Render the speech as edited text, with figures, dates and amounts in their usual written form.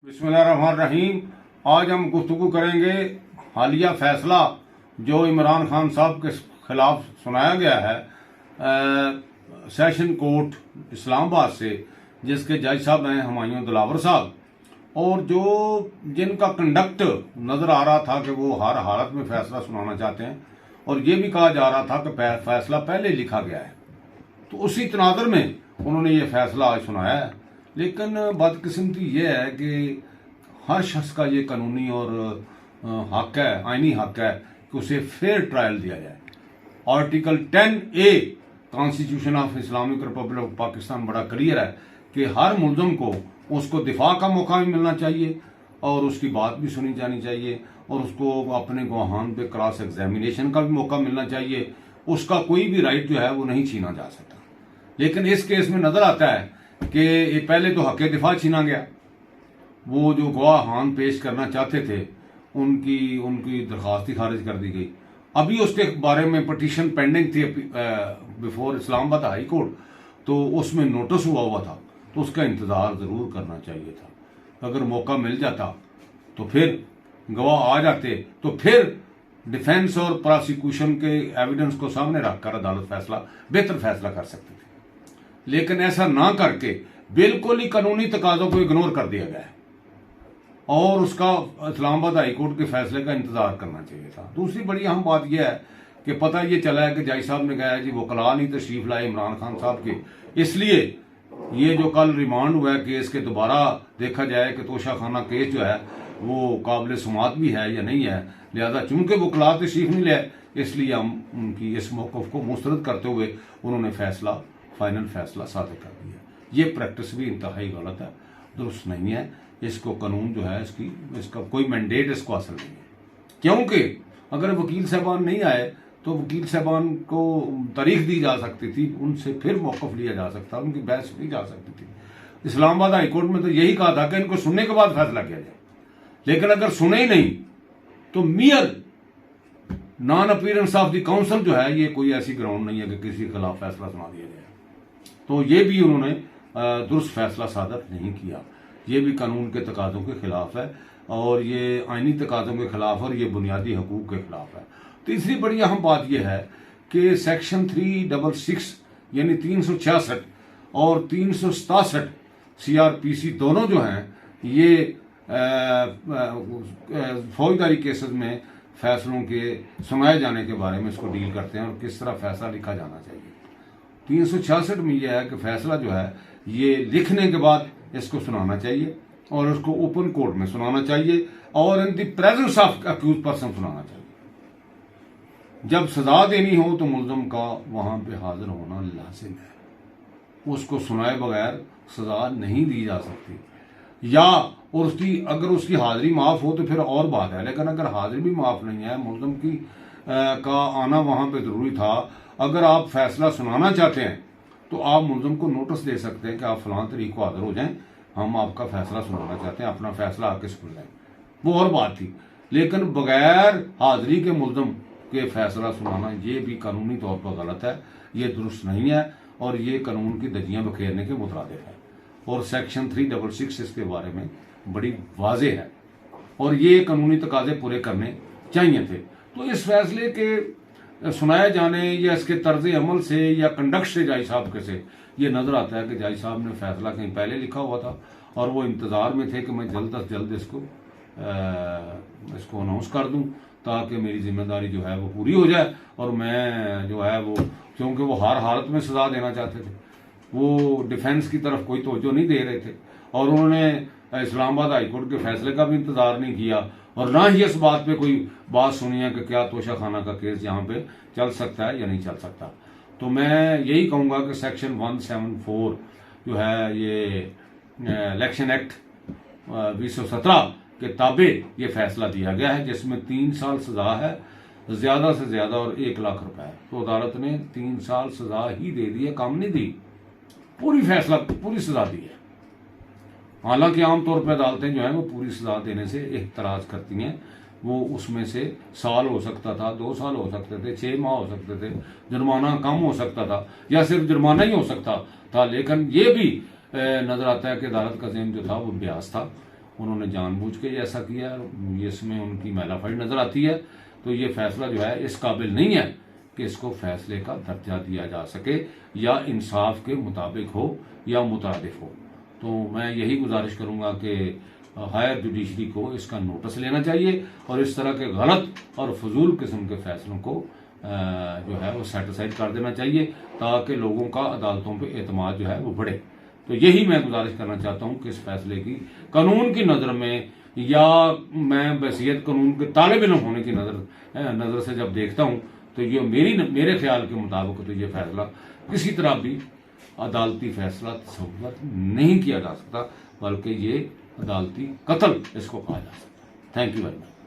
बिस्मिल्लाहिर्रहमानिर्रहीम। आज हम गुफ्तगू करेंगे हालिया फैसला जो इमरान खान साहब के खिलाफ सुनाया गया है सेशन कोर्ट इस्लामाबाद से, जिसके जज साहब हैं हुमायूं दिलावर साहब, और जो जिनका कंडक्ट नज़र आ रहा था कि वो हर हालत में फैसला सुनाना चाहते हैं, और ये भी कहा जा रहा था कि फैसला पहले लिखा गया है, तो उसी तनादर में उन्होंने ये फैसला आज सुनाया है। लेकिन बदकिस्मती ये है कि हर शख्स का ये कानूनी और हक है, आईनी हक है कि उसे फेयर ट्रायल दिया जाए। Article 10A constitution of Islamic Republic of Pakistan बड़ा क्लियर है कि हर मुलजम को उसको दिफा का मौका भी मिलना चाहिए और उसकी बात भी सुनी जानी चाहिए और उसको अपने गवाहान पे क्रॉस एग्जामिनेशन का भी मौका मिलना चाहिए। उसका कोई भी राइट जो है वो नहीं छीना जा सकता। लेकिन इस केस में नजर आता है कि ये पहले तो हक दिफा छीना गया। वो जो गवाहान पेश करना चाहते थे उनकी दरखास्त ही खारिज कर दी गई। अभी उसके बारे में पटिशन पेंडिंग थी बिफोर इस्लामाबाद हाई कोर्ट, तो उसमें नोटिस हुआ था, तो उसका इंतजार जरूर करना चाहिए था। अगर मौका मिल जाता तो फिर गवाह आ जाते, तो फिर डिफेंस और प्रोसिक्यूशन के एविडेंस को सामने रखकर अदालत बेहतर फैसला कर सकती थी। लेकिन ऐसा ना करके बिल्कुल ही कानूनी तकाजों को इग्नोर कर दिया गया है और उसका इस्लामाबाद हाई कोर्ट के फैसले का इंतजार करना चाहिए था। दूसरी बड़ी अहम बात यह है कि पता ये चला है कि जज साहब ने कहा है जी वकला नहीं तशरीफ लाए इमरान खान साहब के, इसलिए ये जो कल रिमांड हुआ है केस के, दोबारा देखा जाए कि तोशा खाना केस जो है वो काबिल सुमात भी है या नहीं है। लिहाजा चूंकि वकला तशरीफ नहीं लाए, इसलिए हम उनकी इस मौक़िफ़ को मुस्तरद करते हुए उन्होंने फाइनल फैसला सादे कर दिया। ये प्रैक्टिस भी इंतहाई गलत है, दुरुस्त नहीं है। इसको कानून जो है इसका कोई मैंडेट इसको हासिल नहीं है, क्योंकि अगर वकील साहबान नहीं आए तो वकील साहबान को तारीख दी जा सकती थी, उनसे फिर मौक़िफ़ लिया जा सकता, उनकी बहस की जा सकती थी। इस्लामाबाद हाई कोर्ट में तो यही कहा था कि इनको सुनने के बाद फैसला किया जाए, लेकिन अगर सुने ही नहीं तो मियर non appearance of the council जो है, ये कोई ऐसी ग्राउंड नहीं है कि किसी के खिलाफ फैसला सुना दिया जाए। तो ये भी उन्होंने दुरुस्त फैसला सादर नहीं किया। ये भी कानून के तकाज़ों के खिलाफ है और ये आईनी तकाज़ों के खिलाफ और ये बुनियादी हकूक़ के खिलाफ है। तीसरी बड़ी अहम बात यह है कि सेक्शन 366 यानी 366 और 367 CRPC दोनों जो हैं ये फौजदारी केसेस में फैसलों के सुनाए जाने के बारे में इसको डील करते हैं और किस तरह फैसला लिखा जाना चाहिए। 366 में यह है कि फैसला जो है ये लिखने के बाद इसको सुनाना चाहिए और उसको ओपन कोर्ट में सुनाना चाहिए और in the presence of accused person सुनाना चाहिए। जब सजा देनी हो तो मुलजम का वहां पे हाजिर होना लाजिम है। उसको सुनाए बगैर सजा नहीं दी जा सकती, या और अगर उसकी हाजिरी माफ हो तो फिर और बात है। लेकिन अगर हाजिरी भी माफ नहीं है, मुलजम की का आना वहां पे जरूरी था। अगर आप फैसला सुनाना चाहते हैं तो आप मुलजम को नोटिस दे सकते हैं कि आप फलां तारीख को हाजिर हो जाएं, हम आपका फैसला सुनाना चाहते हैं, अपना फैसला आके सुन लें, वो और बात थी। लेकिन बगैर हाजिरी के मुलजम के फैसला सुनाना ये भी कानूनी तौर पर गलत है, ये दुरुस्त नहीं है और ये कानून की दजियां बखेरने के मुताबिक है। और सेक्शन 366 इसके बारे में बड़ी वाजे है और ये कानूनी तकाजे पूरे करने चाहिए थे। तो इस फैसले के सुनाए जाने या इसके तर्ज अमल से या कंडक्ट से जज साहब के से ये नजर आता है कि जज साहब ने फैसला कहीं पहले लिखा हुआ था और वो इंतजार में थे कि मैं जल्द अज जल्द इसको अनाउंस कर दूं ताकि मेरी जिम्मेदारी जो है वो पूरी हो जाए और मैं जो है वो, क्योंकि वो हर हालत में सजा देना चाहते थे, वो डिफेंस की तरफ कोई तवज्जो नहीं दे रहे थे और उन्होंने इस्लामाबाद हाई कोर्ट के फैसले का भी इंतजार नहीं किया और ना ही इस बात पे कोई बात सुनी है कि क्या तोशा खाना का केस यहाँ पे चल सकता है या नहीं चल सकता। तो मैं यही कहूँगा कि सेक्शन 174 जो है ये इलेक्शन एक्ट 2017 के ताबे ये फैसला दिया गया है, जिसमें 3 साल सजा है ज्यादा से ज्यादा और 1 लाख रुपए है। तो अदालत ने 3 साल सजा ही दे दी है, कम नहीं दी, पूरी सजा दी है। हालांकि आमतौर पर अदालतें जो है वो पूरी सजा देने से एतराज करती हैं, वो उसमें से साल हो सकता था, 2 साल हो सकते थे, 6 माह हो सकते थे, जुर्माना कम हो सकता था या सिर्फ जुर्माना ही हो सकता था। लेकिन ये भी नजर आता है कि अदालत का ज़हन जो था वो ब्यास था उन्होंने जानबूझ के ऐसा किया, इसमें उनकी मैलाफाइड नज़र आती है। तो ये फैसला जो है इस काबिल नहीं है कि इसको फैसले का दर्जा दिया जा सके या इंसाफ के मुताबिक हो या मुतारिफ हो। तो मैं यही गुजारिश करूंगा कि हायर जुडिशरी को इसका नोटिस लेना चाहिए और इस तरह के गलत और फजूल किस्म के फैसलों को जो है वो सेटिसाइड कर देना चाहिए, ताकि लोगों का अदालतों पे एतमाद जो है वो बढ़े। तो यही मैं गुजारिश करना चाहता हूँ कि इस फैसले की कानून की नज़र में, या मैं बहसीत कानून के तालिब इल्म होने की नज़र से जब देखता हूँ, तो ये मेरे ख्याल के मुताबिक तो ये फैसला किसी तरह भी अदालती फैसला तस्वर नहीं किया जा सकता, बल्कि ये अदालती कत्ल इसको कहा जा सकता है। Thank you very much.